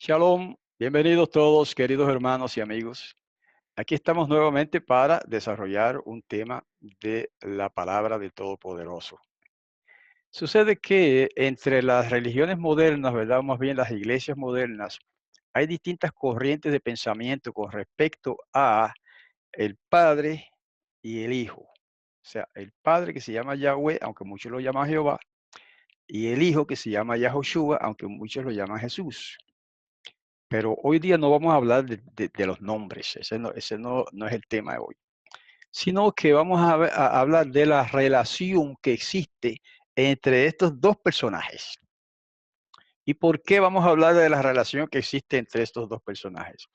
Shalom, bienvenidos todos, queridos hermanos y amigos. Aquí estamos nuevamente para desarrollar un tema de la palabra del Todopoderoso. Sucede que entre las religiones modernas, ¿verdad? Más bien las iglesias modernas, hay distintas corrientes de pensamiento con respecto a el Padre y el Hijo. O sea, el Padre que se llama Yahweh, aunque muchos lo llaman Jehová, y el Hijo que se llama Yahoshua, aunque muchos lo llaman Jesús. Pero hoy día no vamos a hablar de los nombres, ese no es el tema de hoy, sino que vamos a hablar de la relación que existe entre estos dos personajes. ¿Y por qué vamos a hablar de la relación que existe entre estos dos personajes?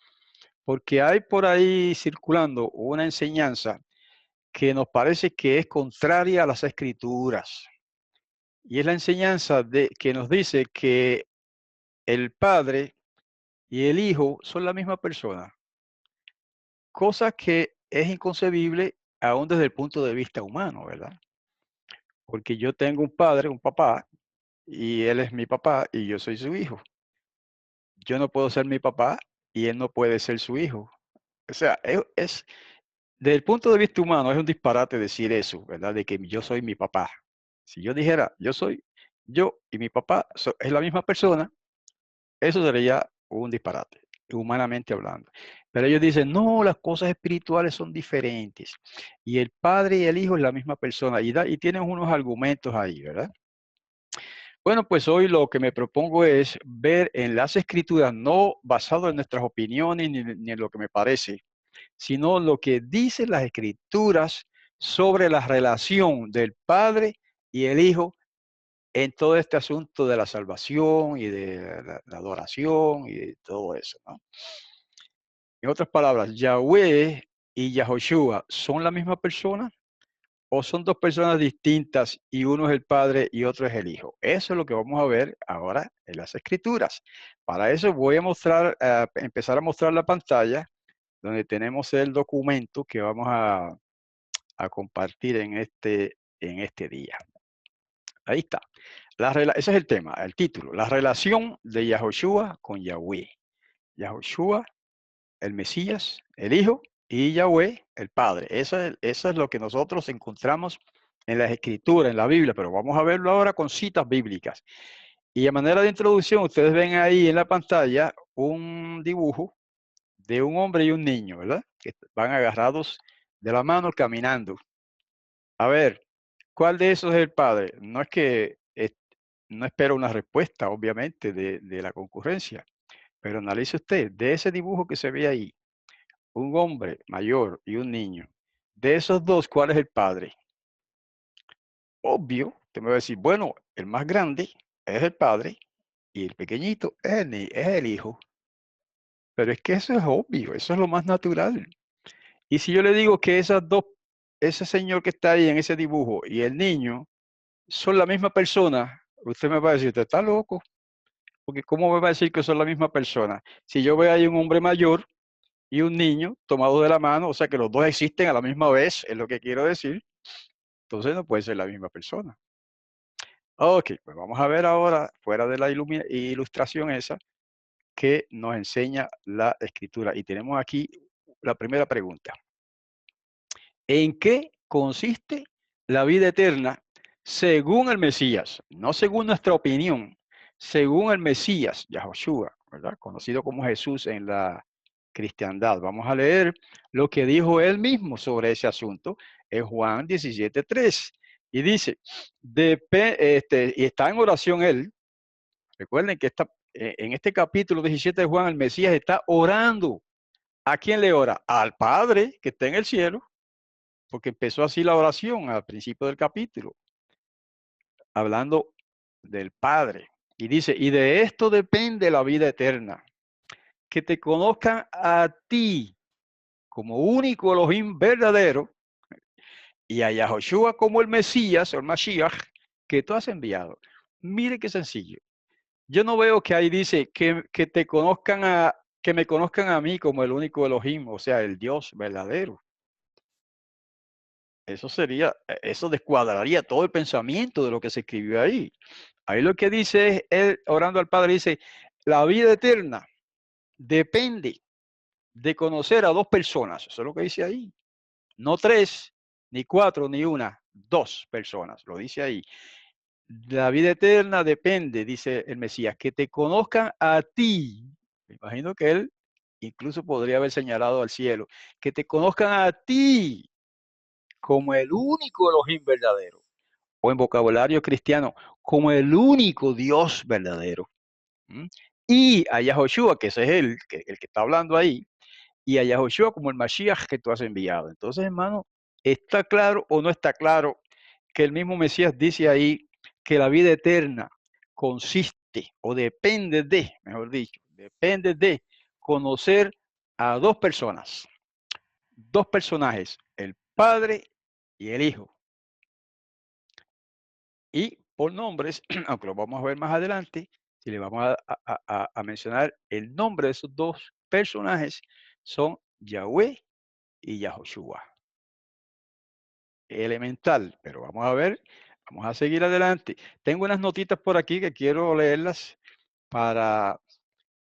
Porque hay por ahí circulando una enseñanza que nos parece que es contraria a las escrituras. Y es la enseñanza que nos dice que el Padre y el Hijo son la misma persona. Cosa que es inconcebible aún desde el punto de vista humano, ¿verdad? Porque yo tengo un padre, un papá, y él es mi papá y yo soy su hijo. Yo no puedo ser mi papá y él no puede ser su hijo. O sea, desde el punto de vista humano es un disparate decir eso, ¿verdad? De que yo soy mi papá. Si yo dijera, yo soy yo y mi papá es la misma persona, eso sería un disparate, humanamente hablando. Pero ellos dicen, no, las cosas espirituales son diferentes. Y el Padre y el Hijo es la misma persona. Y tienen unos argumentos ahí, ¿verdad? Bueno, pues hoy lo que me propongo es ver en las escrituras, no basado en nuestras opiniones ni en lo que me parece, sino lo que dicen las escrituras sobre la relación del Padre y el Hijo en todo este asunto de la salvación y de la adoración y de todo eso, ¿no? En otras palabras, Yahweh y Yahoshua, ¿son la misma persona o son dos personas distintas y uno es el Padre y otro es el Hijo? Eso es lo que vamos a ver ahora en las Escrituras. Para eso voy a empezar a mostrar la pantalla donde tenemos el documento que vamos a compartir en este día. Ahí está. Ese es el tema, el título. La relación de Yahoshua con Yahweh. Yahoshua, el Mesías, el Hijo, y Yahweh, el Padre. Eso es lo que nosotros encontramos en las Escrituras, en la Biblia, pero vamos a verlo ahora con citas bíblicas. Y a manera de introducción, ustedes ven ahí en la pantalla un dibujo de un hombre y un niño, ¿verdad? Que van agarrados de la mano caminando. A ver, ¿cuál de esos es el Padre? No es que no espero una respuesta, obviamente, de la concurrencia, pero analice usted, de ese dibujo que se ve ahí, un hombre mayor y un niño, de esos dos, ¿cuál es el padre? Obvio, te me va a decir, bueno, el más grande es el padre y el pequeñito es el hijo. Pero es que eso es obvio, eso es lo más natural. Y si yo le digo que ese señor que está ahí en ese dibujo y el niño son la misma persona, usted me va a decir, usted está loco. Porque ¿cómo me va a decir que son la misma persona? Si yo veo ahí un hombre mayor y un niño tomados de la mano, o sea que los dos existen a la misma vez, es lo que quiero decir, entonces no puede ser la misma persona. Ok, pues vamos a ver ahora, fuera de la ilustración esa, que nos enseña la escritura. Y tenemos aquí la primera pregunta. ¿En qué consiste la vida eterna según el Mesías? No según nuestra opinión, según el Mesías, Yahoshua, ¿verdad? Conocido como Jesús en la cristiandad. Vamos a leer lo que dijo él mismo sobre ese asunto en Juan 17:3. Y dice, y está en oración él. Recuerden que en este capítulo 17 de Juan, el Mesías está orando. ¿A quién le ora? Al Padre que está en el cielo, porque empezó así la oración al principio del capítulo, hablando del Padre. Y dice, y de esto depende la vida eterna, que te conozcan a ti como único Elohim verdadero y a Yahoshua como el Mesías o el Mashiach que tú has enviado. Mire qué sencillo. Yo no veo que ahí dice que que me conozcan a mí como el único Elohim, o sea, el Dios verdadero. Eso descuadraría todo el pensamiento de lo que se escribió ahí. Ahí lo que dice es, él orando al Padre, dice, la vida eterna. depende de conocer a dos personas. Eso es lo que dice ahí. No tres, ni cuatro, ni una, dos personas. Lo dice ahí. La vida eterna depende, dice el Mesías, que te conozcan a ti. Me imagino que él incluso podría haber señalado al cielo, que te conozcan a ti como el único Elohim verdadero, o en vocabulario cristiano, como el único Dios verdadero. ¿M? Y a Yahoshua, que ese es el que está hablando ahí, y a Yahoshua como el Mashiach que tú has enviado. Entonces, hermano, ¿está claro o no está claro que el mismo Mesías dice ahí que la vida eterna consiste o depende de, mejor dicho, depende de conocer a dos personas, dos personajes, el Padre y el Hijo? Y por nombres, aunque lo vamos a ver más adelante, si le vamos a mencionar el nombre de esos dos personajes, son Yahweh y Yahoshua. Elemental, pero vamos a ver, vamos a seguir adelante. Tengo unas notitas por aquí que quiero leerlas para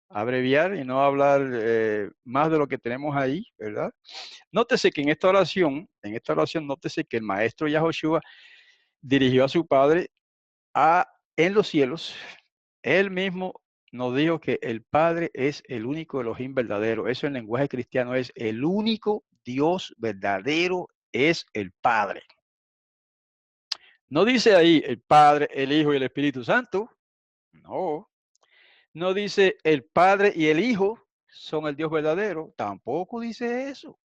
abreviar y no hablar más de lo que tenemos ahí, ¿verdad? Nótese que en esta oración, nótese que el maestro Yahoshua dirigió a su padre en los cielos. Él mismo nos dijo que el Padre es el único Elohim verdadero. Eso en lenguaje cristiano es el único Dios verdadero es el Padre. No dice ahí el Padre, el Hijo y el Espíritu Santo. No. No dice el Padre y el Hijo son el Dios verdadero. Tampoco dice eso.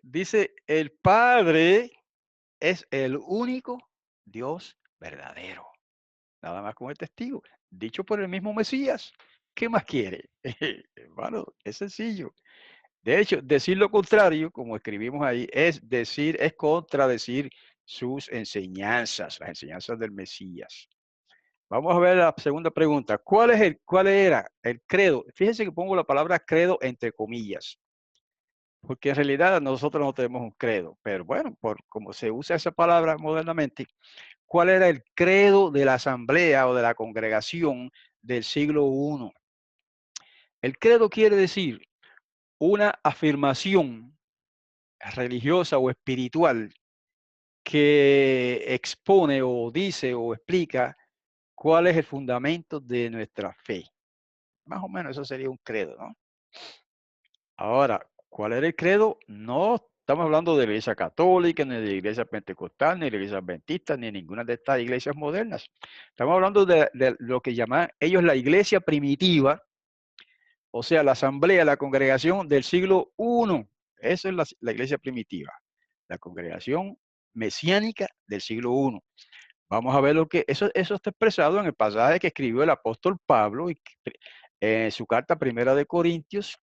Dice el Padre es el único Dios verdadero. Nada más con el testigo, dicho por el mismo Mesías. ¿Qué más quiere? Hermano, es sencillo. De hecho, decir lo contrario, como escribimos ahí, es contradecir sus enseñanzas, las enseñanzas del Mesías. Vamos a ver la segunda pregunta. ¿Cuál era el credo? Fíjense que pongo la palabra credo entre comillas, porque en realidad nosotros no tenemos un credo, pero bueno, por como se usa esa palabra modernamente, ¿cuál era el credo de la asamblea o de la congregación del siglo I? El credo quiere decir una afirmación religiosa o espiritual que expone o dice o explica cuál es el fundamento de nuestra fe. Más o menos eso sería un credo, ¿no? Ahora, ¿cuál era el credo? No estamos hablando de la iglesia católica, ni de la iglesia pentecostal, ni de la iglesia adventista, ni ninguna de estas iglesias modernas. Estamos hablando de lo que llaman ellos la iglesia primitiva, o sea, la asamblea, la congregación del siglo I. Esa es la iglesia primitiva, la congregación mesiánica del siglo I. Vamos a ver lo que eso está expresado en el pasaje que escribió el apóstol Pablo en su carta primera de Corintios,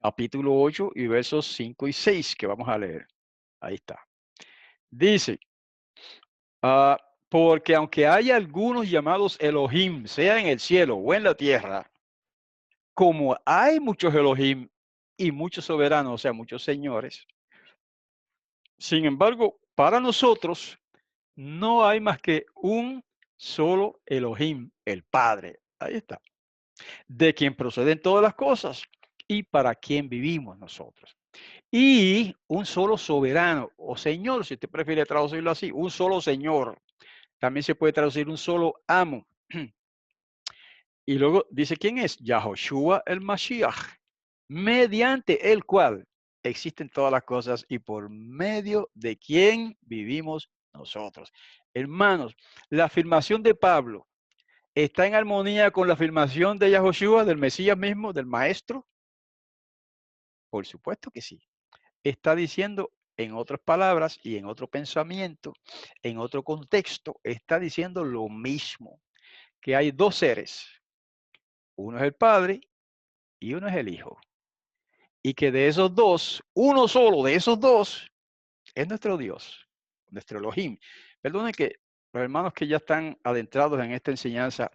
capítulo 8 y versos 5 y 6 que vamos a leer. Ahí está. Dice, ah, porque aunque haya algunos llamados Elohim, sea en el cielo o en la tierra, como hay muchos Elohim y muchos soberanos, o sea, muchos señores, sin embargo, para nosotros no hay más que un solo Elohim, el Padre. Ahí está. De quien proceden todas las cosas y para quien vivimos nosotros. Y un solo soberano o señor, si usted prefiere traducirlo así, un solo señor. También se puede traducir un solo amo. Y luego dice, ¿quién es? Yahoshua el Mashiach, mediante el cual existen todas las cosas y por medio de quien vivimos nosotros. Hermanos, la afirmación de Pablo está en armonía con la afirmación de Yahoshua, del Mesías mismo, del Maestro. Por supuesto que sí. Está diciendo, en otras palabras y en otro pensamiento, en otro contexto, está diciendo lo mismo, que hay dos seres, uno es el Padre y uno es el Hijo, y que de esos dos, uno solo de esos dos es nuestro Dios, nuestro Elohim. Perdonen que los hermanos que ya están adentrados en esta enseñanza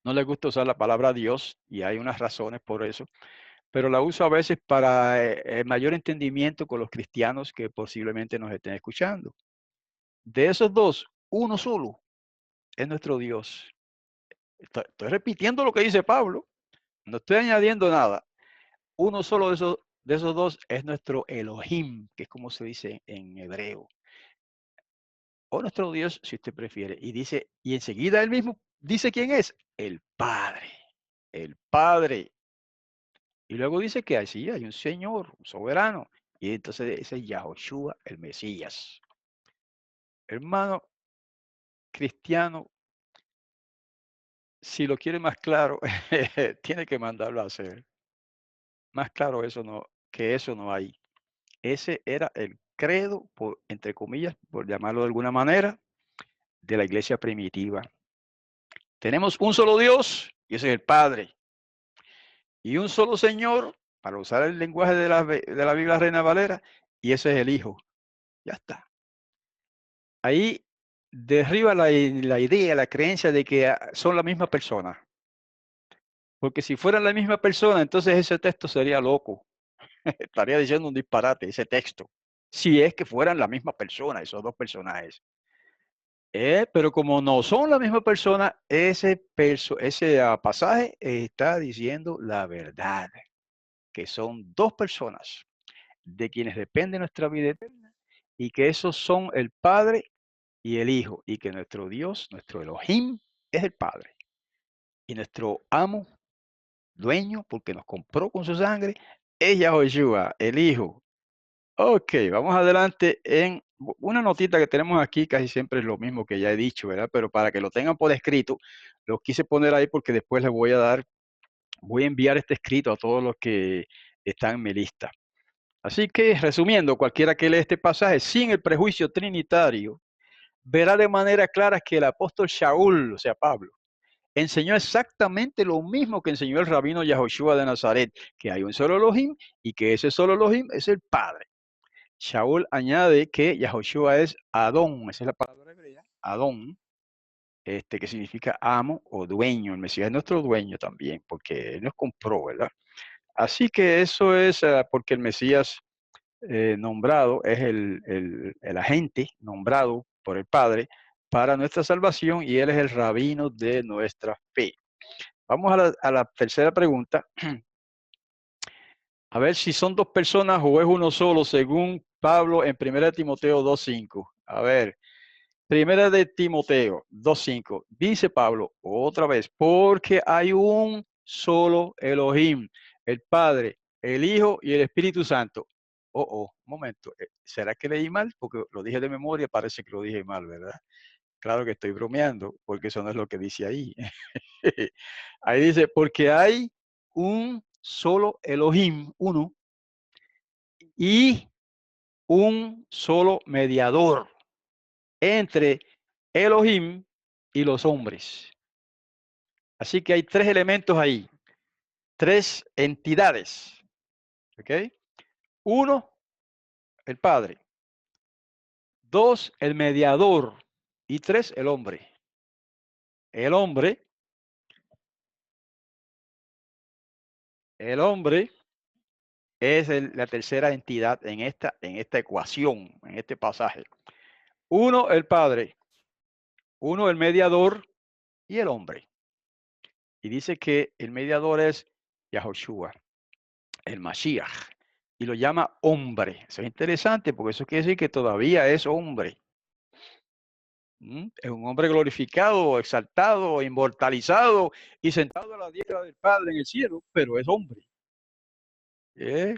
no les gusta usar la palabra Dios, y hay unas razones por eso, pero la uso a veces para mayor entendimiento con los cristianos que posiblemente nos estén escuchando. De esos dos, uno solo es nuestro Dios. Estoy repitiendo lo que dice Pablo. No estoy añadiendo nada. Uno solo de esos dos es nuestro Elohim, que es como se dice en hebreo. O nuestro Dios, si usted prefiere. Y dice, y enseguida él mismo dice quién es. El Padre. El Padre. Y luego dice que así hay un Señor, un soberano. Y entonces ese es Yahoshua, el Mesías. Hermano cristiano, si lo quiere más claro, tiene que mandarlo a hacer. Más claro eso no hay. Ese era el credo, por, entre comillas, por llamarlo de alguna manera, de la iglesia primitiva. Tenemos un solo Dios, y ese es el Padre, y un solo Señor, para usar el lenguaje de la Biblia Reina Valera, y ese es el Hijo. Ya está. Ahí derriba la idea, la creencia de que son la misma persona. Porque si fueran la misma persona, entonces ese texto sería loco. Estaría diciendo un disparate ese texto. Si es que fueran la misma persona, esos dos personajes. Pero como no son la misma persona, ese pasaje está diciendo la verdad, que son dos personas de quienes depende nuestra vida eterna y que esos son el Padre y el Hijo y que nuestro Dios, nuestro Elohim, es el Padre y nuestro amo, dueño, porque nos compró con su sangre, es Yahoshua, el Hijo. Ok, vamos adelante en una notita que tenemos aquí, casi siempre es lo mismo que ya he dicho, ¿verdad? Pero para que lo tengan por escrito, lo quise poner ahí porque después les voy a enviar este escrito a todos los que están en mi lista. Así que, resumiendo, cualquiera que lea este pasaje sin el prejuicio trinitario, verá de manera clara que el apóstol Shaul, o sea, Pablo, enseñó exactamente lo mismo que enseñó el rabino Yahoshua de Nazaret, que hay un solo Elohim y que ese solo Elohim es el Padre. Shaul añade que Yahoshua es Adón, esa es la palabra hebrea, Adón, que significa amo o dueño. El Mesías es nuestro dueño también, porque Él nos compró, ¿verdad? Así que eso es porque el Mesías nombrado es el agente nombrado por el Padre para nuestra salvación y Él es el rabino de nuestra fe. Vamos a la tercera pregunta. A ver si son dos personas o es uno solo, según Pablo en 1 Timoteo 2.5. A ver, 1 de Timoteo 2.5. Dice Pablo, otra vez, porque hay un solo Elohim, el Padre, el Hijo y el Espíritu Santo. Un momento. ¿Será que leí mal? Porque lo dije de memoria, parece que lo dije mal, ¿verdad? Claro que estoy bromeando, porque eso no es lo que dice ahí. Ahí dice, porque hay un solo Elohim, uno, y un solo mediador entre Elohim y los hombres. Así que hay tres elementos ahí, tres entidades. ¿Ok? Uno, el Padre. Dos, el mediador. Y tres, el hombre. El hombre, el hombre es la tercera entidad en esta ecuación, en este pasaje. Uno, el Padre. Uno, el mediador y el hombre. Y dice que el mediador es Yahoshua, el Mashiach. Y lo llama hombre. Eso es interesante porque eso quiere decir que todavía es hombre. Es un hombre glorificado, exaltado, inmortalizado y sentado a la diestra del Padre en el cielo, pero es hombre. ¿Eh?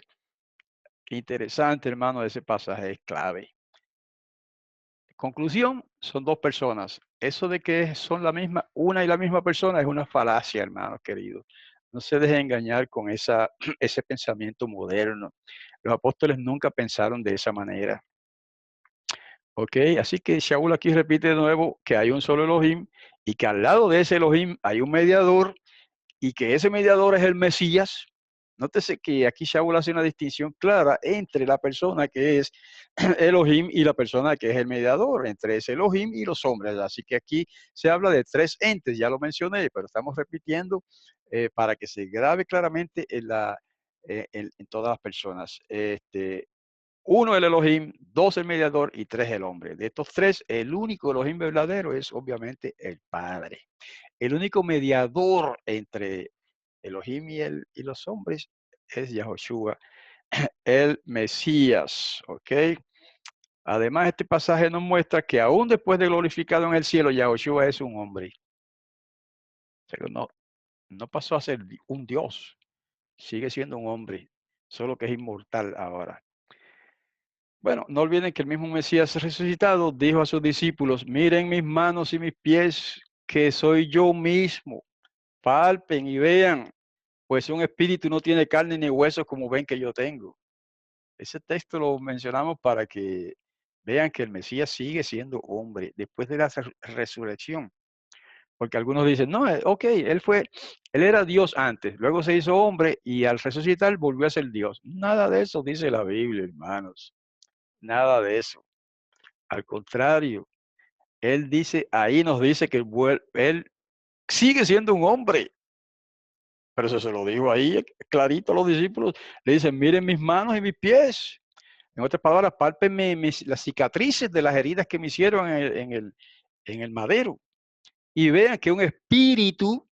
Qué interesante, hermano, ese pasaje es clave. Conclusión, son dos personas. Eso de que son la misma, una y la misma persona es una falacia, hermanos queridos. No se dejen engañar con ese pensamiento moderno. Los apóstoles nunca pensaron de esa manera. ¿Ok? Así que Shaul aquí repite de nuevo que hay un solo Elohim y que al lado de ese Elohim hay un mediador y que ese mediador es el Mesías. Nótese que aquí Shaul hace una distinción clara entre la persona que es Elohim y la persona que es el mediador, entre ese Elohim y los hombres. Así que aquí se habla de tres entes, ya lo mencioné, pero estamos repitiendo para que se grabe claramente en todas las personas. Uno el Elohim, dos el mediador y tres el hombre. De estos tres, el único Elohim verdadero es obviamente el Padre. El único mediador entre Elohim y los hombres es Yahoshua, el Mesías, ¿ok? Además, este pasaje nos muestra que aún después de glorificado en el cielo, Yahoshua es un hombre. O sea, no pasó a ser un Dios, sigue siendo un hombre, solo que es inmortal ahora. Bueno, no olviden que el mismo Mesías resucitado dijo a sus discípulos, miren mis manos y mis pies, que soy yo mismo. Palpen y vean, pues un espíritu no tiene carne ni huesos como ven que yo tengo. Ese texto lo mencionamos para que vean que el Mesías sigue siendo hombre después de la resurrección. Porque algunos dicen, no, ok, él era Dios antes, luego se hizo hombre y al resucitar volvió a ser Dios. Nada de eso dice la Biblia, hermanos. Nada de eso. Al contrario, él dice, ahí nos dice que él sigue siendo un hombre. Pero eso se lo dijo ahí clarito a los discípulos. Le dicen, miren mis manos y mis pies. En otras palabras, pálpenme las cicatrices de las heridas que me hicieron en el madero. Y vean que un espíritu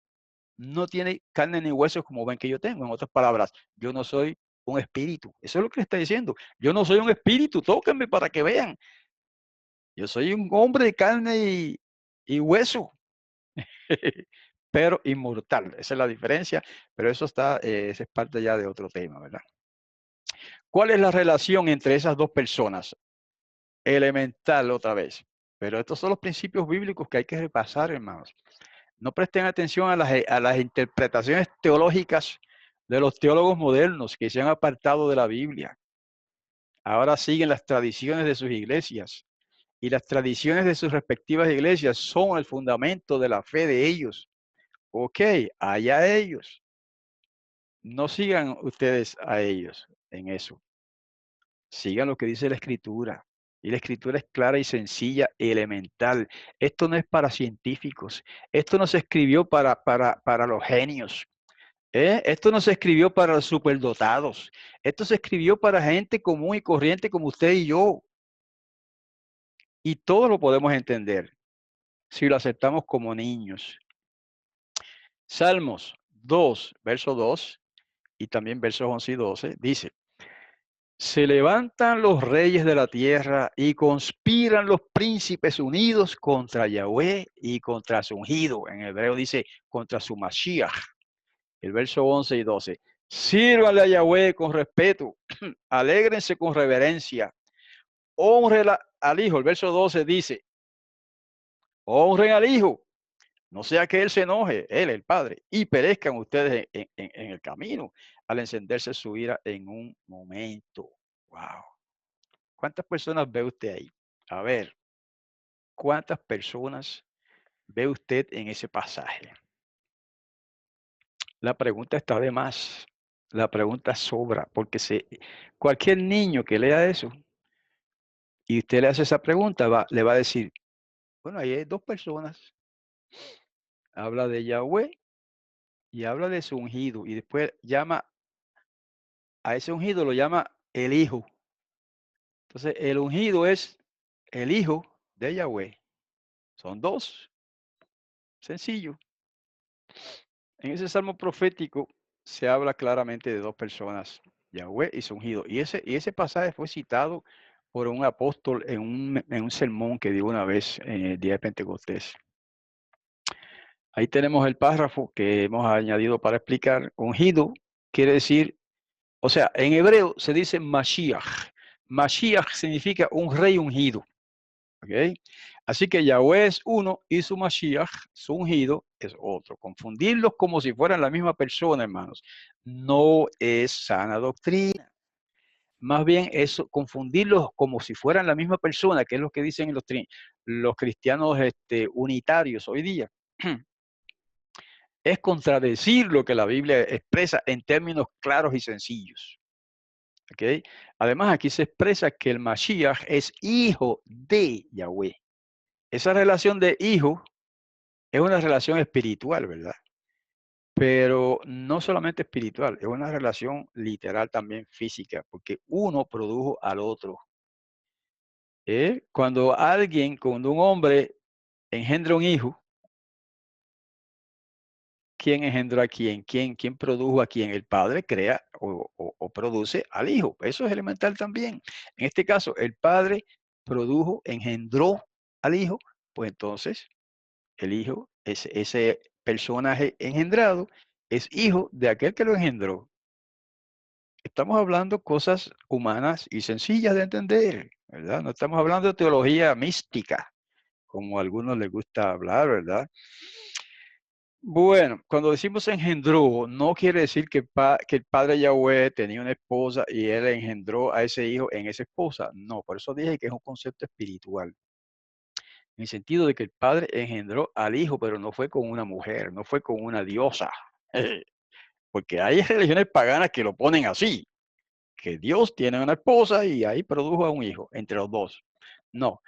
no tiene carne ni huesos como ven que yo tengo. En otras palabras, yo no soy un espíritu. Eso es lo que le está diciendo. Yo no soy un espíritu, tóquenme para que vean. Yo soy un hombre de carne y hueso, pero inmortal. Esa es la diferencia, pero esa es parte ya de otro tema, ¿verdad? ¿Cuál es la relación entre esas dos personas? Elemental otra vez. Pero estos son los principios bíblicos que hay que repasar, hermanos. No presten atención a las interpretaciones teológicas de los teólogos modernos que se han apartado de la Biblia. Ahora siguen las tradiciones de sus iglesias y las tradiciones de sus respectivas iglesias son el fundamento de la fe de ellos. Ok, allá ellos. No sigan ustedes a ellos en eso. Sigan lo que dice la Escritura. Y la Escritura es clara y sencilla, elemental. Esto no es para científicos. Esto no se escribió para los genios. Esto no se escribió para los superdotados. Esto se escribió para gente común y corriente como usted y yo. Y todo lo podemos entender si lo aceptamos como niños. Salmos 2, verso 2 y también versos 11 y 12 dice, se levantan los reyes de la tierra y conspiran los príncipes unidos contra Yahweh y contra su ungido. En hebreo dice contra su Mashiach. El verso 11 y 12. Sírvanle a Yahweh con respeto, alégrense con reverencia, honren al Hijo. El verso 12 dice, honren al Hijo, no sea que Él se enoje, Él, el Padre, y perezcan ustedes en el camino al encenderse su ira en un momento. Wow. ¿Cuántas personas ve usted ahí? A ver, ¿cuántas personas ve usted en ese pasaje? La pregunta está de más. La pregunta sobra, porque cualquier niño que lea eso y usted le hace esa pregunta, le va a decir, bueno, ahí hay dos personas. Habla de Yahweh y habla de su ungido. Y después llama a ese ungido, lo llama el Hijo. Entonces, el ungido es el Hijo de Yahweh. Son dos. Sencillo. En ese salmo profético se habla claramente de dos personas, Yahweh y su ungido. Y ese pasaje fue citado por un apóstol en un sermón que dio una vez en el día de Pentecostés. Ahí tenemos el párrafo que hemos añadido para explicar. Ungido quiere decir, o sea, en hebreo se dice Mashiach. Mashiach significa un rey ungido. ¿Okay? Así que Yahweh es uno y su Mashiach, su ungido, es otro. Confundirlos como si fueran la misma persona, hermanos, no es sana doctrina. Más bien es confundirlos como si fueran la misma persona, que es lo que dicen los cristianos unitarios hoy día. Es contradecir lo que la Biblia expresa en términos claros y sencillos. ¿Okay? Además, aquí se expresa que el Mashiach es hijo de Yahweh. Esa relación de hijo es una relación espiritual, ¿verdad? Pero no solamente espiritual, es una relación literal también física, porque uno produjo al otro. Cuando un hombre engendra un hijo, quién engendró a quién, quién produjo a quién. El padre crea o produce al hijo. Eso es elemental también. En este caso, el padre produjo, engendró al hijo, pues entonces el hijo, ese personaje engendrado, es hijo de aquel que lo engendró. Estamos hablando cosas humanas y sencillas de entender, ¿verdad? No estamos hablando de teología mística, como a algunos les gusta hablar, ¿verdad? Bueno, cuando decimos engendró, no quiere decir que el padre Yahweh tenía una esposa y él engendró a ese hijo en esa esposa. No, por eso dije que es un concepto espiritual. En el sentido de que el padre engendró al hijo, pero no fue con una mujer, no fue con una diosa. Porque hay religiones paganas que lo ponen así, que Dios tiene una esposa y ahí produjo a un hijo, entre los dos. No,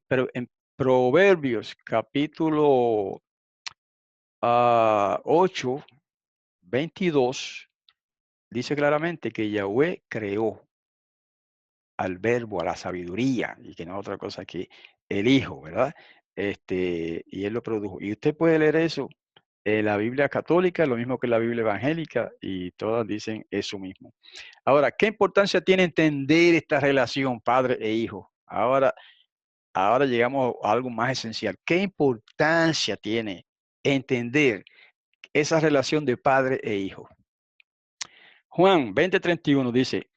pero en Proverbios capítulo 8, 22, dice claramente que Yahweh creó al verbo, a la sabiduría, y que no es otra cosa que el hijo, ¿verdad? Y él lo produjo. Y usted puede leer eso en la Biblia católica, lo mismo que la Biblia evangélica, y todas dicen eso mismo. Ahora, ¿qué importancia tiene entender esta relación padre e hijo? Ahora llegamos a algo más esencial. ¿Qué importancia tiene entender esa relación de padre e hijo? Juan 20:31 dice,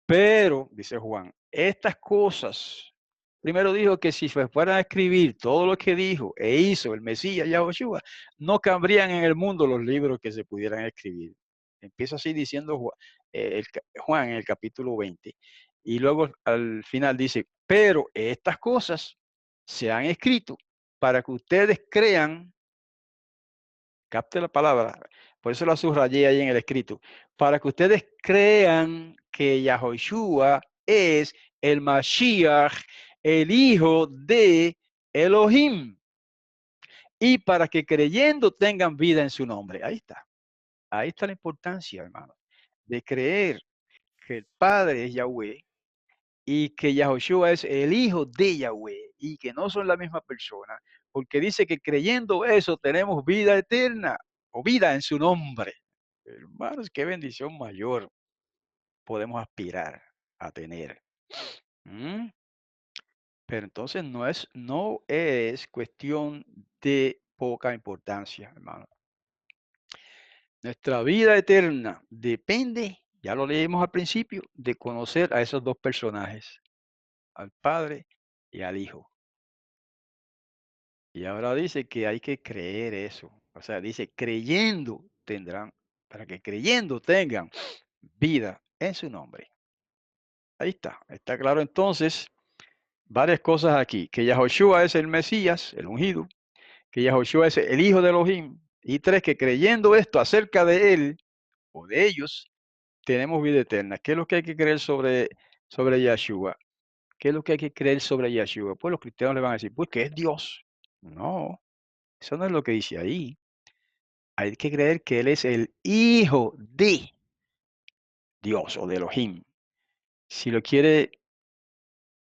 pero, dice Juan, estas cosas, primero dijo que si se fueran a escribir todo lo que dijo e hizo el Mesías Yahushua, no cabrían en el mundo los libros que se pudieran escribir. Empieza así diciendo Juan en el capítulo 20. Y luego al final dice, pero estas cosas se han escrito para que ustedes crean. Capte la palabra, por eso la subrayé ahí en el escrito, para que ustedes crean que Yahoshua es el Mashiach, el hijo de Elohim, y para que creyendo tengan vida en su nombre. Ahí está la importancia, hermano, de creer que el Padre es Yahweh y que Yahoshua es el hijo de Yahweh y que no son la misma persona, porque dice que creyendo eso tenemos vida eterna o vida en su nombre. Hermanos, qué bendición mayor podemos aspirar a tener. ¿Mm? Pero entonces no es cuestión de poca importancia, hermano. Nuestra vida eterna depende, ya lo leímos al principio, de conocer a esos dos personajes, al Padre y al Hijo. Y ahora dice que hay que creer eso. O sea, dice, creyendo tendrán, para que creyendo tengan vida en su nombre. Ahí está. Está claro entonces varias cosas aquí. Que Yahoshua es el Mesías, el ungido. Que Yahoshua es el Hijo de Elohim. Y tres, que creyendo esto acerca de él o de ellos, tenemos vida eterna. ¿Qué es lo que hay que creer sobre Yahshua? ¿Qué es lo que hay que creer sobre Yahshua? Pues los cristianos le van a decir, pues que es Dios. No, eso no es lo que dice ahí. Hay que creer que Él es el Hijo de Dios o de Elohim. Si lo quiere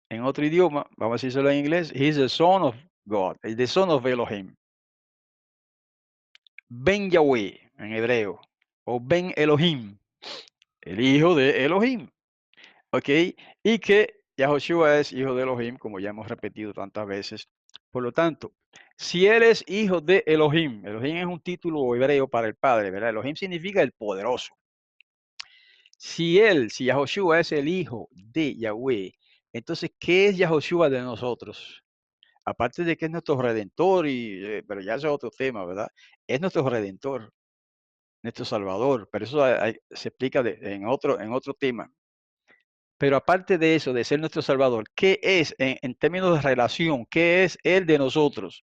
en otro idioma, vamos a decirlo en inglés, He is the Son of God, the Son of Elohim. Ben Yahweh en hebreo, o Ben Elohim, el Hijo de Elohim. ¿Ok? Y que Yahoshua es Hijo de Elohim, como ya hemos repetido tantas veces. Por lo tanto, si Él es Hijo de Elohim, Elohim es un título hebreo para el Padre, ¿verdad? Elohim significa el poderoso. Si Yahoshua es el hijo de Yahweh, entonces, ¿qué es Yahoshua de nosotros? Aparte de que es nuestro redentor, pero ya eso es otro tema, ¿verdad? Es nuestro redentor, nuestro salvador, pero eso se explica en otro tema. Pero aparte de eso, de ser nuestro salvador, ¿qué es en términos de relación? ¿Qué es Él de nosotros?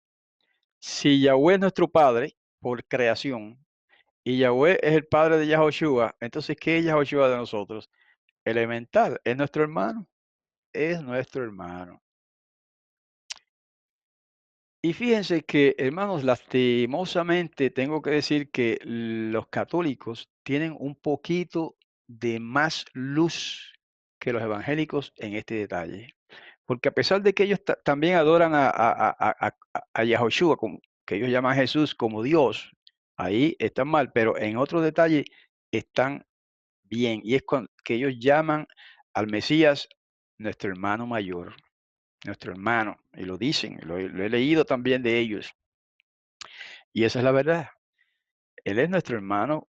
Si Yahweh es nuestro Padre por creación y Yahweh es el Padre de Yahoshua, entonces, ¿qué es Yahoshua de nosotros? Elemental, es nuestro hermano. Es nuestro hermano. Y fíjense que, hermanos, lastimosamente tengo que decir que los católicos tienen un poquito de más luz que los evangélicos en este detalle. Porque a pesar de que ellos también adoran a Yahoshua, que ellos llaman a Jesús como Dios, Ahí están mal, pero en otro detalle están bien. Y es que ellos llaman al Mesías nuestro hermano mayor, nuestro hermano. Y lo dicen, lo he leído también de ellos. Y esa es la verdad. Él es nuestro hermano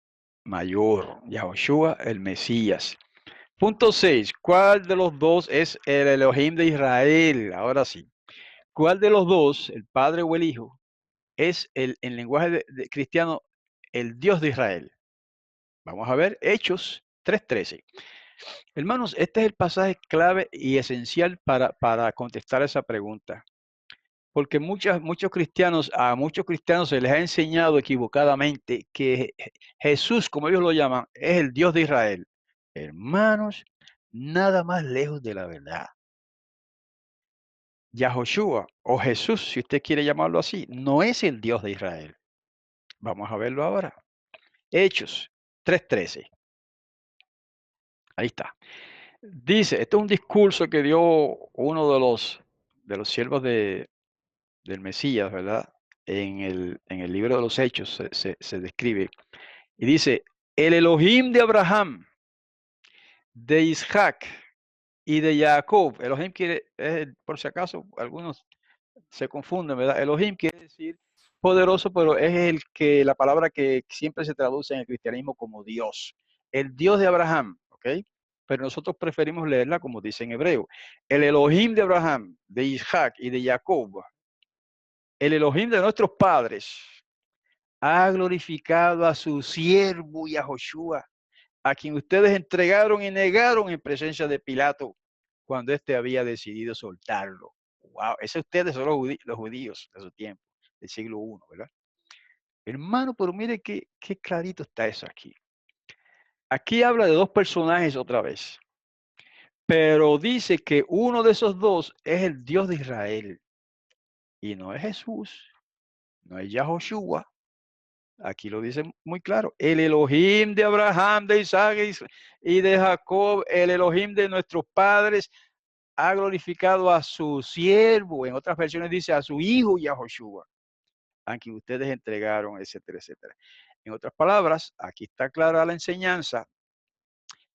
mayor, Yahushua el Mesías. Punto 6. ¿Cuál de los dos es el Elohim de Israel? Ahora sí. ¿Cuál de los dos, el Padre o el Hijo, es en lenguaje cristiano el Dios de Israel? Vamos a ver Hechos 3:13. Hermanos, este es el pasaje clave y esencial para contestar esa pregunta. Porque a muchos cristianos se les ha enseñado equivocadamente que Jesús, como ellos lo llaman, es el Dios de Israel. Hermanos, nada más lejos de la verdad. Yahoshua o Jesús, si usted quiere llamarlo así, no es el Dios de Israel. Vamos a verlo ahora. Hechos 3:13. Ahí está. Dice, esto es un discurso que dio uno de los siervos del Mesías, ¿verdad? En el libro de los Hechos se describe. Y dice, el Elohim de Abraham, de Isaac y de Jacob. Elohim por si acaso, algunos se confunden, ¿verdad? Elohim quiere decir poderoso, pero es la palabra que siempre se traduce en el cristianismo como Dios. El Dios de Abraham, ¿ok? Pero nosotros preferimos leerla como dice en hebreo. El Elohim de Abraham, de Isaac y de Jacob, el Elohim de nuestros padres, ha glorificado a su siervo Yahoshua, a quien ustedes entregaron y negaron en presencia de Pilato cuando éste había decidido soltarlo. Wow, esos ustedes son los judíos de su tiempo, del siglo I, ¿verdad? Hermano, pero mire qué clarito está eso aquí. Aquí habla de dos personajes otra vez, pero dice que uno de esos dos es el Dios de Israel y no es Jesús, no es Yahoshua. Aquí lo dice muy claro. El Elohim de Abraham, de Isaac y de Jacob, el Elohim de nuestros padres, ha glorificado a su siervo. En otras versiones dice a su hijo Yahoshua, a quien ustedes entregaron, etcétera, etcétera. En otras palabras, aquí está clara la enseñanza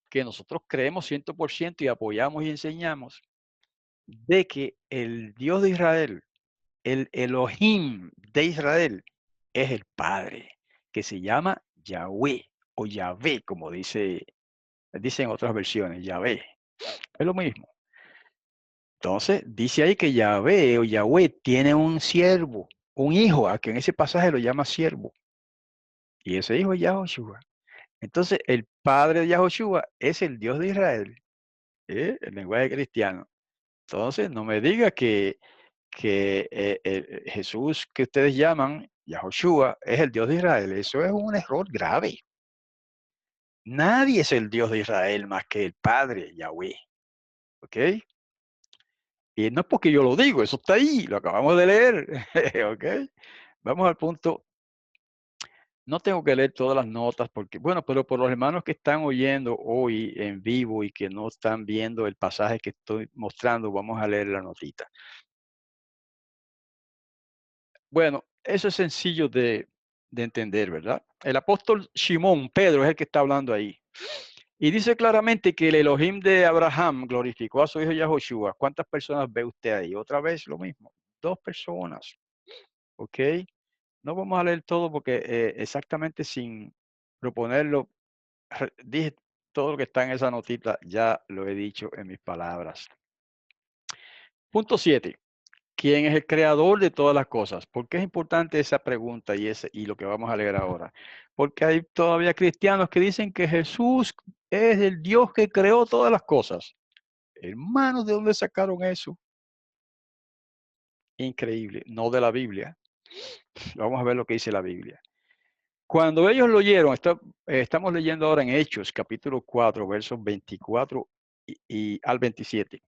que nosotros creemos 100% y apoyamos y enseñamos de que el Dios de Israel, el Elohim de Israel, es el Padre, que se llama Yahweh o Yahvé, como dicen otras versiones, Yahvé. Es lo mismo. Entonces, dice ahí que Yahvé o Yahweh tiene un siervo, un hijo, a quien en ese pasaje lo llama siervo. Y ese hijo es Yahoshua. Entonces, el padre de Yahoshua es el Dios de Israel, el lenguaje cristiano. Entonces, no me diga que Jesús que ustedes llaman Yahoshua es el Dios de Israel. Eso es un error grave. Nadie es el Dios de Israel más que el Padre Yahweh. ¿Ok? Y no es porque yo lo digo, eso está ahí, lo acabamos de leer. ¿Ok? Vamos al punto. No tengo que leer todas las notas porque, bueno, pero por los hermanos que están oyendo hoy en vivo y que no están viendo el pasaje que estoy mostrando, vamos a leer la notita. Bueno, eso es sencillo de entender, ¿verdad? El apóstol Simón, Pedro, es el que está hablando ahí. Y dice claramente que el Elohim de Abraham glorificó a su hijo Yahoshua. ¿Cuántas personas ve usted ahí? Otra vez lo mismo. Dos personas. ¿Ok? No vamos a leer todo porque exactamente sin proponerlo, dije todo lo que está en esa notita, ya lo he dicho en mis palabras. Punto 7. ¿Quién es el creador de todas las cosas? ¿Por qué es importante esa pregunta y lo que vamos a leer ahora? Porque hay todavía cristianos que dicen que Jesús es el Dios que creó todas las cosas. Hermanos, ¿de dónde sacaron eso? Increíble, no de la Biblia. Vamos a ver lo que dice la Biblia. Cuando ellos lo oyeron, estamos leyendo ahora en Hechos, capítulo 4, versos 24 y al 27.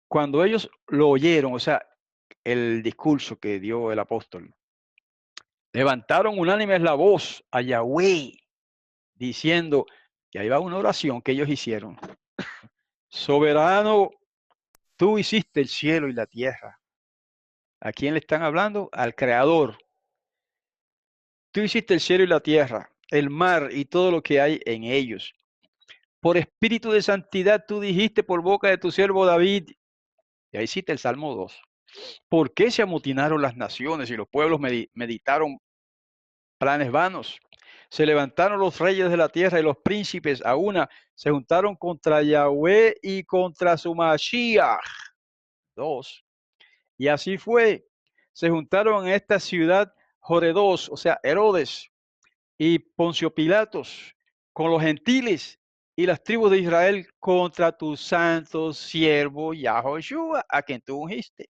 Cuando ellos lo oyeron, o sea, el discurso que dio el apóstol, levantaron unánimes la voz a Yahweh, diciendo, y ahí va una oración que ellos hicieron, soberano, tú hiciste el cielo y la tierra. ¿A quién le están hablando? Al Creador. Tú hiciste el cielo y la tierra, el mar y todo lo que hay en ellos. Por espíritu de santidad tú dijiste por boca de tu siervo David. Y ahí cita el Salmo 2. ¿Por qué se amotinaron las naciones y los pueblos meditaron planes vanos? Se levantaron los reyes de la tierra y los príncipes a una, se juntaron contra Yahweh y contra su Mashiach. 2. Y así fue. Se juntaron en esta ciudad Joredos, o sea, Herodes y Poncio Pilatos, con los gentiles y las tribus de Israel contra tu santo siervo Yahoshua, a quien tú ungiste.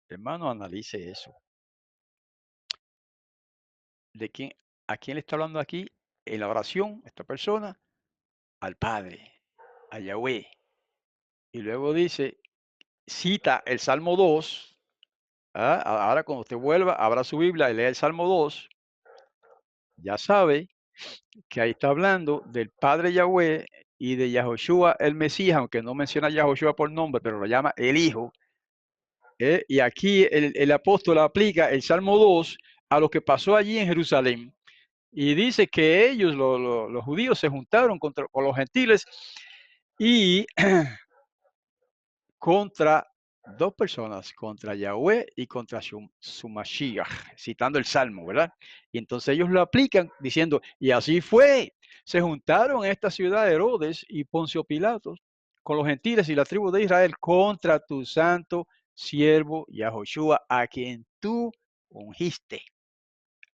Hermano, analice eso. ¿De quién, a quién le está hablando aquí en la oración esta persona? Al Padre, a Yahweh. Y luego dice, cita el Salmo 2. Ahora cuando usted vuelva, abra su Biblia y lea el Salmo 2. Ya sabe que ahí está hablando del Padre Yahweh y de Yahoshua el Mesías, aunque no menciona a Yahoshua por nombre, pero lo llama el Hijo. Y aquí el apóstol aplica el Salmo 2 a lo que pasó allí en Jerusalén. Y dice que ellos, los judíos, se juntaron con los gentiles y contra dos personas, contra Yahweh y contra su Mashiach, citando el Salmo, ¿verdad? Y entonces ellos lo aplican diciendo, y así fue, se juntaron en esta ciudad Herodes y Poncio Pilatos con los gentiles y la tribu de Israel contra tu santo siervo Yahoshua, a quien tú ungiste.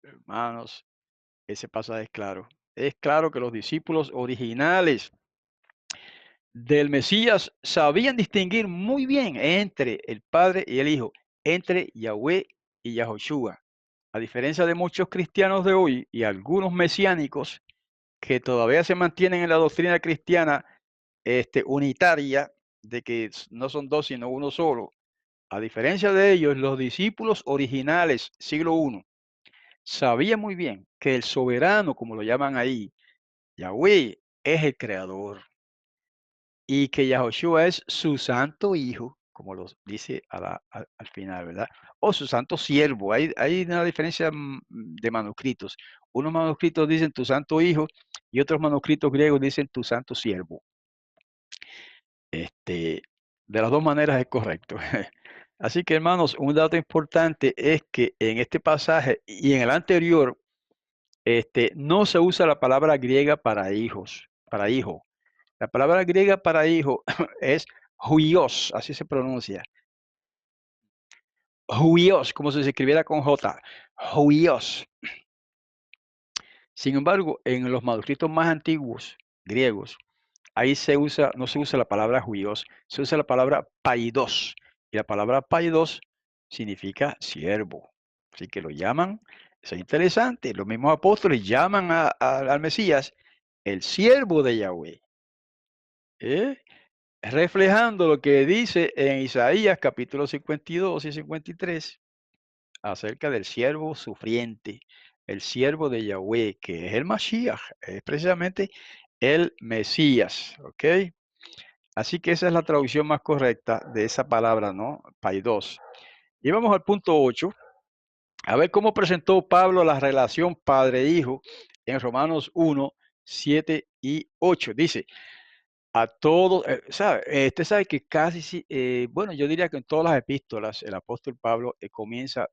Hermanos, ese pasaje es claro. Es claro que los discípulos originales del Mesías sabían distinguir muy bien entre el Padre y el Hijo, entre Yahweh y Yahoshua. A diferencia de muchos cristianos de hoy y algunos mesiánicos que todavía se mantienen en la doctrina cristiana unitaria de que no son dos sino uno solo. A diferencia de ellos, los discípulos originales, siglo I, sabían muy bien que el soberano, como lo llaman ahí, Yahweh, es el creador y que Yahoshua es su santo hijo, como lo dice al final, ¿verdad? O su santo siervo. Hay una diferencia de manuscritos. Unos manuscritos dicen tu santo hijo y otros manuscritos griegos dicen tu santo siervo. De las dos maneras es correcto. Así que, hermanos, un dato importante es que en este pasaje y en el anterior, no se usa la palabra griega para hijos, para hijo. La palabra griega para hijo es huios, así se pronuncia. Huios, como si se escribiera con J. Huios. Sin embargo, en los manuscritos más antiguos, griegos, ahí no se usa la palabra huios, se usa la palabra paidos. Y la palabra paidos significa siervo. Así que lo llaman, eso es interesante. Los mismos apóstoles llaman al Mesías el siervo de Yahweh. ¿Eh? Reflejando lo que dice en Isaías capítulo 52 y 53 acerca del siervo sufriente, el siervo de Yahweh, que es el Mashiach, es precisamente el Mesías, ¿ok? Así que esa es la traducción más correcta de esa palabra, ¿no? Paidos. Y vamos al punto 8, a ver cómo presentó Pablo la relación padre-hijo en Romanos 1, 7 y 8. Dice, a todos, ¿sabe? Usted sabe que casi, bueno, yo diría que en todas las epístolas el apóstol Pablo comienza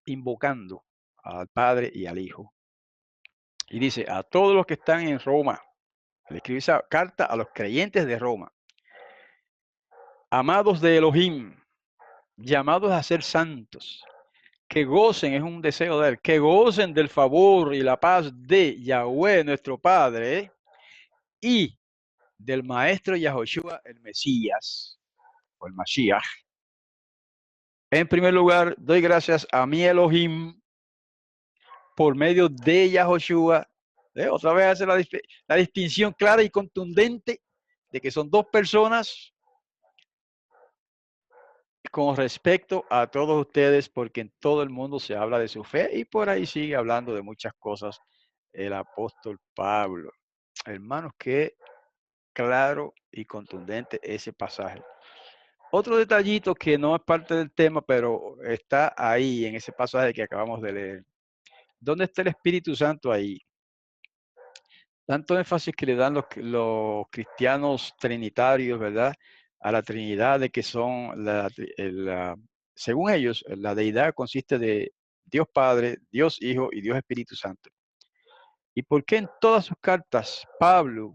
invocando al Padre y al Hijo. Y dice, a todos los que están en Roma, le escribe esa carta a los creyentes de Roma, amados de Elohim, llamados a ser santos, que gocen, es un deseo de él, que gocen del favor y la paz de Yahweh, nuestro Padre, y del Maestro Yahoshua, el Mesías, o el Mashiach. En primer lugar, doy gracias a mi Elohim por medio de Yahoshua. Otra vez hace la distinción clara y contundente de que son dos personas con respecto a todos ustedes, porque en todo el mundo se habla de su fe y por ahí sigue hablando de muchas cosas el apóstol Pablo. Hermanos, qué claro y contundente ese pasaje. Otro detallito que no es parte del tema, pero está ahí en ese pasaje que acabamos de leer. ¿Dónde está el Espíritu Santo ahí? Tanto énfasis que le dan los cristianos trinitarios, ¿verdad? A la Trinidad, de que son, según ellos, la deidad consiste de Dios Padre, Dios Hijo y Dios Espíritu Santo. ¿Y por qué en todas sus cartas Pablo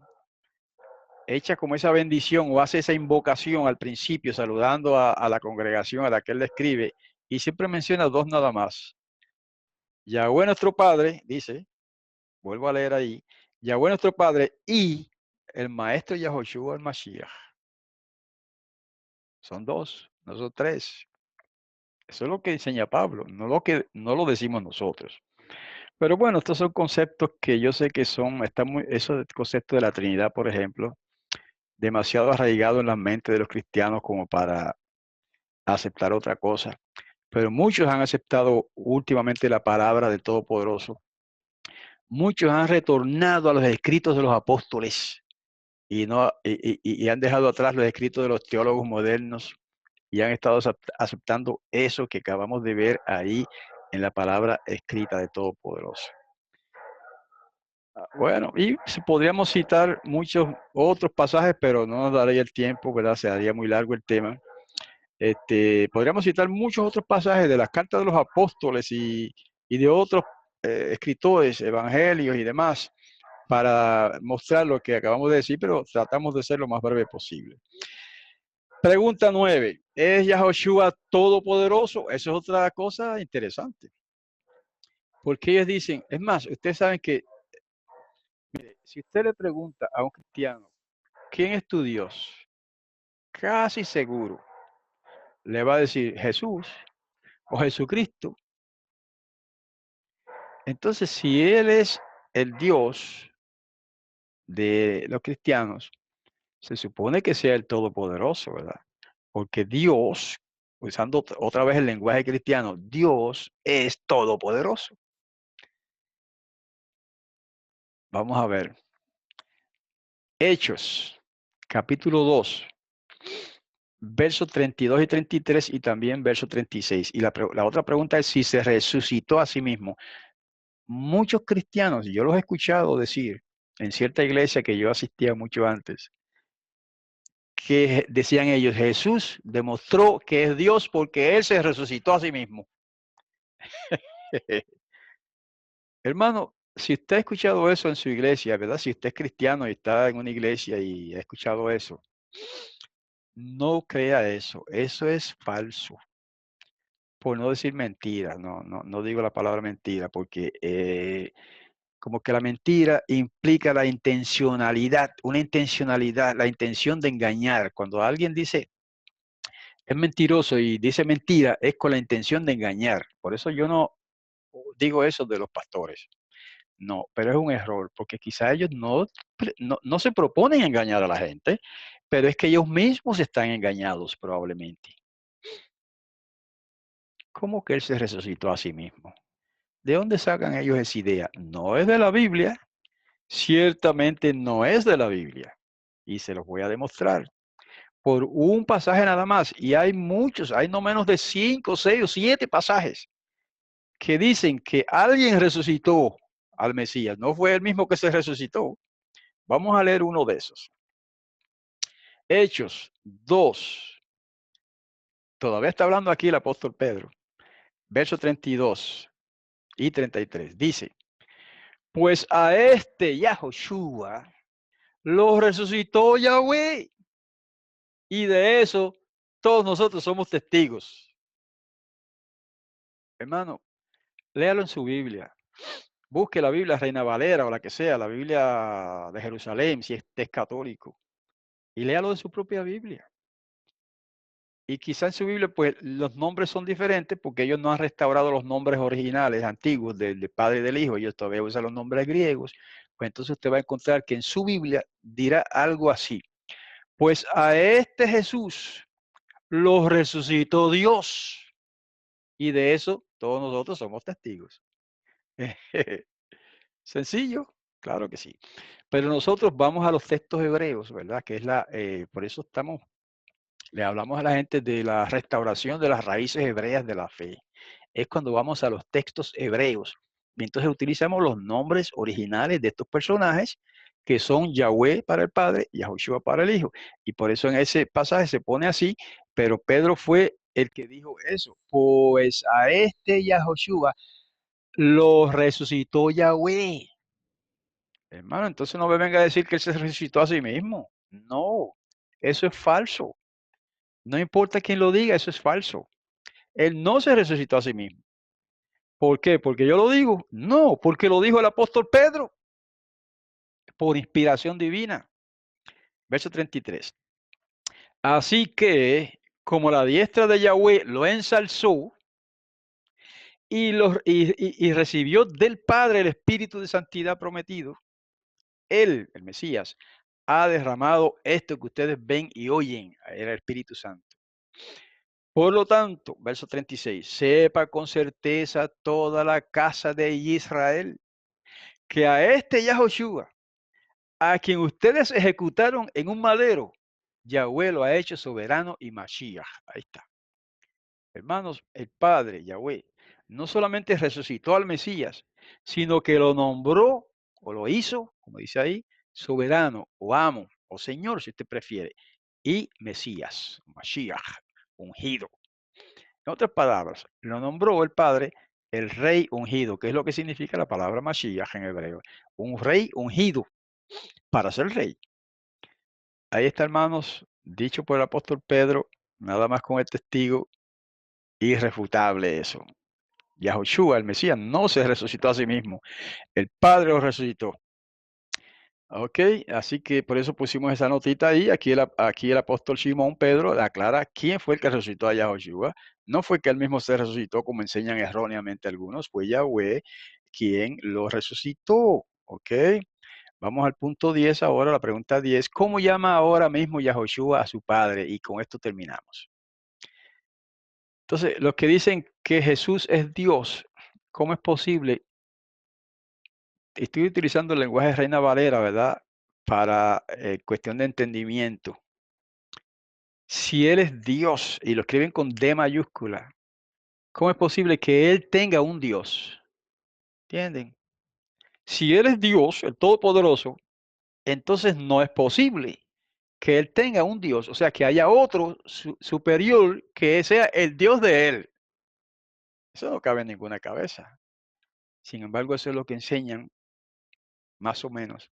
echa como esa bendición o hace esa invocación al principio, saludando a la congregación a la que él le escribe, y siempre menciona dos nada más? Yahweh nuestro Padre, dice, vuelvo a leer ahí, Yahweh nuestro Padre y el Maestro Yahoshua el Mashiach. Son dos, no son tres. Eso es lo que enseña Pablo, no lo decimos nosotros. Pero bueno, estos son conceptos que yo sé que están muy, esos conceptos de la Trinidad, por ejemplo, demasiado arraigados en la mente de los cristianos como para aceptar otra cosa. Pero muchos han aceptado últimamente la palabra del Todopoderoso. Muchos han retornado a los escritos de los apóstoles y, no, y han dejado atrás los escritos de los teólogos modernos y han estado aceptando eso que acabamos de ver ahí en la palabra escrita de Todopoderoso. Bueno, y podríamos citar muchos otros pasajes, pero no nos daría el tiempo, ¿verdad? Se haría muy largo el tema. Podríamos citar muchos otros pasajes de las cartas de los apóstoles y de otros escritores, evangelios y demás, para mostrar lo que acabamos de decir, pero tratamos de ser lo más breve posible. Pregunta 9. ¿Es Yahoshua todopoderoso? Eso es otra cosa interesante. Porque ellos dicen, es más, ustedes saben que, mire, si usted le pregunta a un cristiano, ¿quién es tu Dios? Casi seguro le va a decir Jesús o Jesucristo. Entonces, si Él es el Dios de los cristianos, se supone que sea el Todopoderoso, ¿verdad? Porque Dios, usando otra vez el lenguaje cristiano, Dios es todopoderoso. Vamos a ver. Hechos, capítulo 2, versos 32 y 33 y también verso 36. Y la otra pregunta es si se resucitó a sí mismo. Muchos cristianos, y yo los he escuchado decir en cierta iglesia que yo asistía mucho antes, que decían ellos, Jesús demostró que es Dios porque Él se resucitó a sí mismo. Hermano, si usted ha escuchado eso en su iglesia, ¿verdad? Si usted es cristiano y está en una iglesia y ha escuchado eso, no crea eso. Eso es falso. Por no decir mentira, no digo la palabra mentira, porque como que la mentira implica la intencionalidad, una intencionalidad, la intención de engañar. Cuando alguien dice es mentiroso y dice mentira, es con la intención de engañar. Por eso yo no digo eso de los pastores. No, pero es un error, porque quizá ellos no se proponen engañar a la gente, pero es que ellos mismos están engañados probablemente. ¿Cómo que Él se resucitó a sí mismo? ¿De dónde sacan ellos esa idea? No es de la Biblia, ciertamente no es de la Biblia. Y se los voy a demostrar por un pasaje nada más. Y hay muchos, hay no menos de 5, 6 o 7 pasajes que dicen que alguien resucitó al Mesías. No fue el mismo que se resucitó. Vamos a leer uno de esos. Hechos 2. Todavía está hablando aquí el apóstol Pedro. Verso 32 y 33. Dice, pues a este Yahoshua lo resucitó Yahweh. Y de eso todos nosotros somos testigos. Hermano, léalo en su Biblia. Busque la Biblia Reina Valera o la que sea, la Biblia de Jerusalén, si es católico. Y léalo en su propia Biblia. Y quizá en su Biblia, pues los nombres son diferentes porque ellos no han restaurado los nombres originales, antiguos, del Padre y del Hijo. Ellos todavía usan los nombres griegos. Pues entonces usted va a encontrar que en su Biblia dirá algo así. Pues a este Jesús lo resucitó Dios. Y de eso todos nosotros somos testigos. Sencillo, claro que sí. Pero nosotros vamos a los textos hebreos, ¿verdad? Que es por eso estamos Le hablamos a la gente de la restauración de las raíces hebreas de la fe. Es cuando vamos a los textos hebreos. Y entonces utilizamos los nombres originales de estos personajes que son Yahweh para el Padre y Yahushua para el Hijo. Y por eso en ese pasaje se pone así, pero Pedro fue el que dijo eso. Pues a este Yahushua lo resucitó Yahweh. Hermano, entonces no me venga a decir que él se resucitó a sí mismo. No, eso es falso. No importa quién lo diga, eso es falso. Él no se resucitó a sí mismo. ¿Por qué? ¿Porque yo lo digo? No, porque lo dijo el apóstol Pedro, por inspiración divina. Verso 33. Así que, como la diestra de Yahweh lo ensalzó y recibió del Padre el Espíritu de Santidad prometido, Él, el Mesías, ha derramado esto que ustedes ven y oyen, era el Espíritu Santo. Por lo tanto, verso 36, sepa con certeza toda la casa de Israel que a este Yahushua, a quien ustedes ejecutaron en un madero, Yahweh lo ha hecho soberano y Mashiach. Ahí está. Hermanos, el Padre, Yahweh, no solamente resucitó al Mesías, sino que lo nombró o lo hizo, como dice ahí, soberano o amo o Señor, si usted prefiere, y Mesías, Mashiach, ungido. En otras palabras, lo nombró el Padre el rey ungido, que es lo que significa la palabra Mashiach en hebreo. Un rey ungido para ser rey. Ahí está, hermanos, dicho por el apóstol Pedro, nada más con el testigo, irrefutable eso. Yahushua, el Mesías, no se resucitó a sí mismo. El Padre lo resucitó. Ok, así que por eso pusimos esa notita ahí. Aquí el apóstol Simón Pedro aclara quién fue el que resucitó a Yahushua. No fue que él mismo se resucitó, como enseñan erróneamente algunos, fue Yahweh quien lo resucitó. Ok, vamos al punto 10 ahora, la pregunta 10. ¿Cómo llama ahora mismo Yahushua a su padre? Y con esto terminamos. Entonces, los que dicen que Jesús es Dios, ¿cómo es posible? Estoy utilizando el lenguaje Reina Valera, ¿verdad? Para cuestión de entendimiento. Si Él es Dios y lo escriben con D mayúscula, ¿cómo es posible que Él tenga un Dios? ¿Entienden? Si Él es Dios, el Todopoderoso, entonces no es posible que Él tenga un Dios, o sea, que haya otro superior que sea el Dios de Él. Eso no cabe en ninguna cabeza. Sin embargo, eso es lo que enseñan más o menos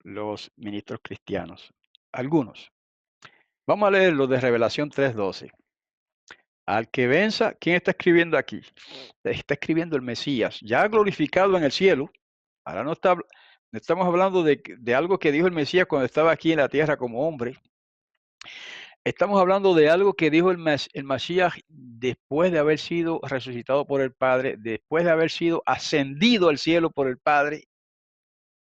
los ministros cristianos. Algunos. Vamos a leer lo de Revelación 3:12. Al que venza, ¿quién está escribiendo aquí? Está escribiendo el Mesías, ya glorificado en el cielo. Ahora no estamos hablando de algo que dijo el Mesías cuando estaba aquí en la tierra como hombre. Estamos hablando de algo que dijo el Mashiach después de haber sido resucitado por el Padre, después de haber sido ascendido al cielo por el Padre,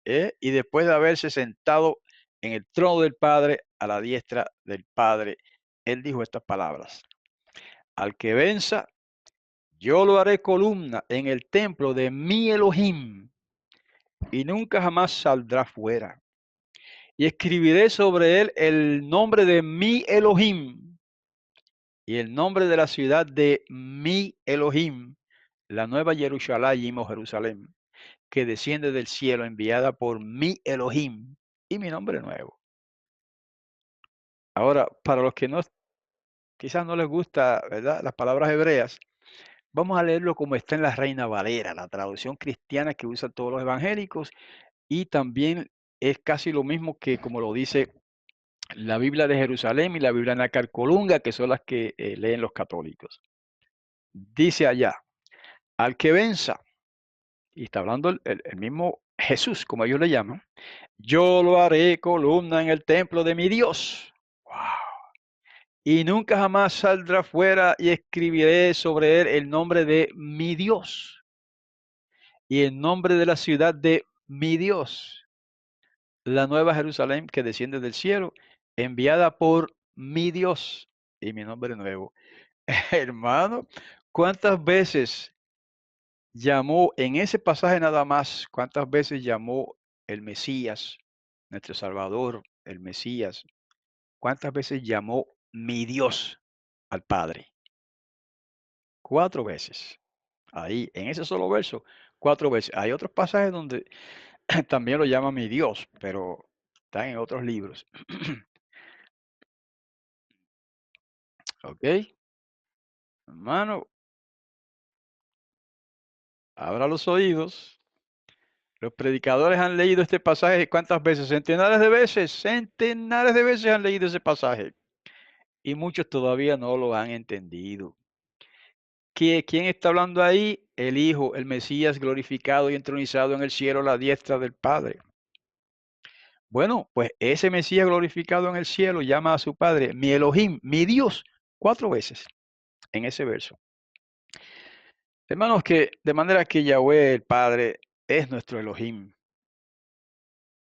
y después de haberse sentado en el trono del Padre a la diestra del Padre. Él dijo estas palabras: al que venza, yo lo haré columna en el templo de mi Elohim y nunca jamás saldrá fuera. Y escribiré sobre él el nombre de mi Elohim y el nombre de la ciudad de mi Elohim, la nueva Jerusalén o Jerusalén, que desciende del cielo, enviada por mi Elohim y mi nombre nuevo. Ahora, para los que no, quizás no les gusta, ¿verdad?, las palabras hebreas, vamos a leerlo como está en la Reina Valera, la traducción cristiana que usan todos los evangélicos, y también es casi lo mismo que como lo dice la Biblia de Jerusalén y la Biblia Nácar Colunga, que son las que leen los católicos. Dice allá, al que venza, y está hablando el mismo Jesús, como ellos le llaman, yo lo haré columna en el templo de mi Dios. ¡Wow! Y nunca jamás saldrá fuera, y escribiré sobre él el nombre de mi Dios y el nombre de la ciudad de mi Dios, la nueva Jerusalén que desciende del cielo, enviada por mi Dios y mi nombre nuevo. Hermano, ¿cuántas veces llamó en ese pasaje nada más? ¿Cuántas veces llamó el Mesías, nuestro Salvador, el Mesías? ¿Cuántas veces llamó mi Dios al Padre. 4 veces. Ahí, en ese solo verso, 4 veces. Hay otros pasajes donde también lo llama mi Dios, pero están en otros libros. ¿Ok? Hermano, abra los oídos. Los predicadores han leído este pasaje ¿cuántas veces? Centenares de veces. Centenares de veces han leído ese pasaje. Y muchos todavía no lo han entendido. ¿Quién está hablando ahí? El Hijo, el Mesías glorificado y entronizado en el cielo a la diestra del Padre. Bueno, pues ese Mesías glorificado en el cielo llama a su Padre mi Elohim, mi Dios, 4 veces en ese verso. Hermanos, que de manera que Yahweh, el Padre, es nuestro Elohim,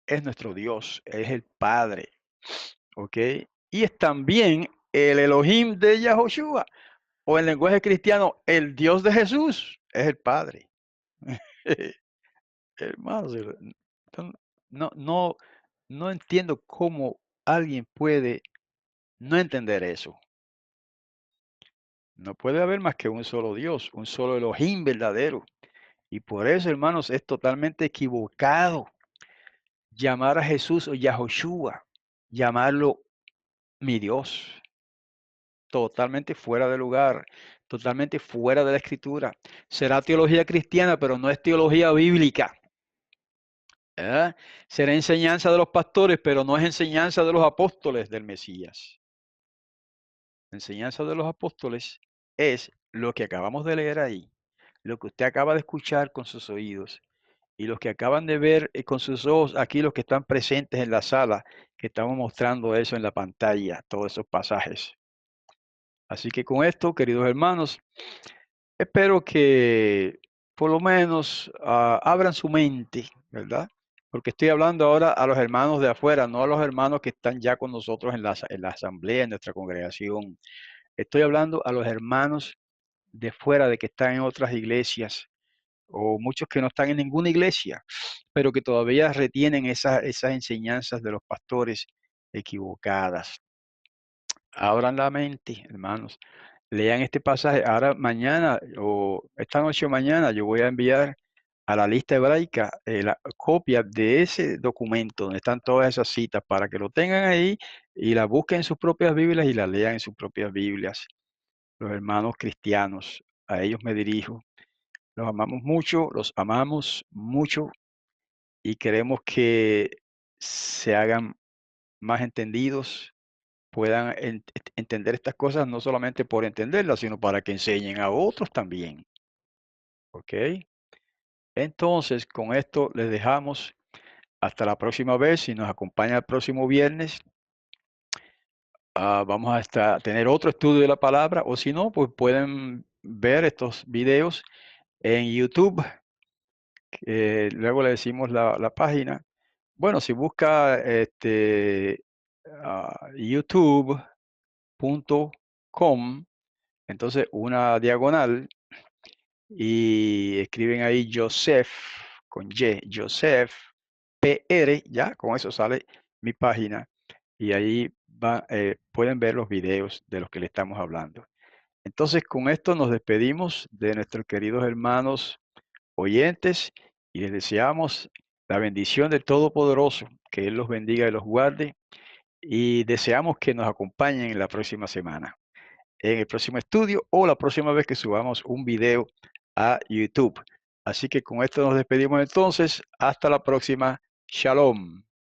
es nuestro Dios, es el Padre, ¿ok? Y es también el Elohim de Yahoshua, o en lenguaje cristiano, el Dios de Jesús, es el Padre. Hermanos, no, no, no entiendo cómo alguien puede no entender eso. No puede haber más que un solo Dios, un solo Elohim verdadero. Y por eso, hermanos, es totalmente equivocado llamar a Jesús o Yahoshua, llamarlo mi Dios. Totalmente fuera de lugar, totalmente fuera de la escritura. Será teología cristiana, pero no es teología bíblica. ¿Eh? Será enseñanza de los pastores, pero no es enseñanza de los apóstoles del Mesías. La enseñanza de los apóstoles es lo que acabamos de leer ahí, lo que usted acaba de escuchar con sus oídos y los que acaban de ver con sus ojos aquí, los que están presentes en la sala, que estamos mostrando eso en la pantalla, todos esos pasajes. Así que con esto, queridos hermanos, espero que por lo menos abran su mente, ¿verdad? Porque estoy hablando ahora a los hermanos de afuera, no a los hermanos que están ya con nosotros en la asamblea, en nuestra congregación. Estoy hablando a los hermanos de fuera, de que están en otras iglesias, o muchos que no están en ninguna iglesia, pero que todavía retienen esas enseñanzas de los pastores equivocadas. Abran la mente, hermanos. Lean este pasaje. Ahora mañana o esta noche o mañana yo voy a enviar a la lista hebraica la copia de ese documento donde están todas esas citas para que lo tengan ahí y la busquen en sus propias Biblias y la lean en sus propias Biblias. Los hermanos cristianos, a ellos me dirijo. Los amamos mucho, los amamos mucho y queremos que se hagan más entendidos, puedan entender estas cosas no solamente por entenderlas, sino para que enseñen a otros también. ¿Ok? Entonces, con esto les dejamos hasta la próxima vez. Si nos acompaña el próximo viernes, vamos a tener otro estudio de la palabra, o si no, pues pueden ver estos videos en YouTube. Luego le decimos la página. Bueno, si busca youtube.com, entonces una diagonal y escriben ahí Joseph con Y, Joseph PR, ya con eso sale mi página y ahí pueden ver los videos de los que le estamos hablando. Entonces con esto nos despedimos de nuestros queridos hermanos oyentes y les deseamos la bendición del Todopoderoso, que Él los bendiga y los guarde y deseamos que nos acompañen en la próxima semana, en el próximo estudio o la próxima vez que subamos un video a YouTube. Así que con esto nos despedimos entonces. Hasta la próxima. Shalom.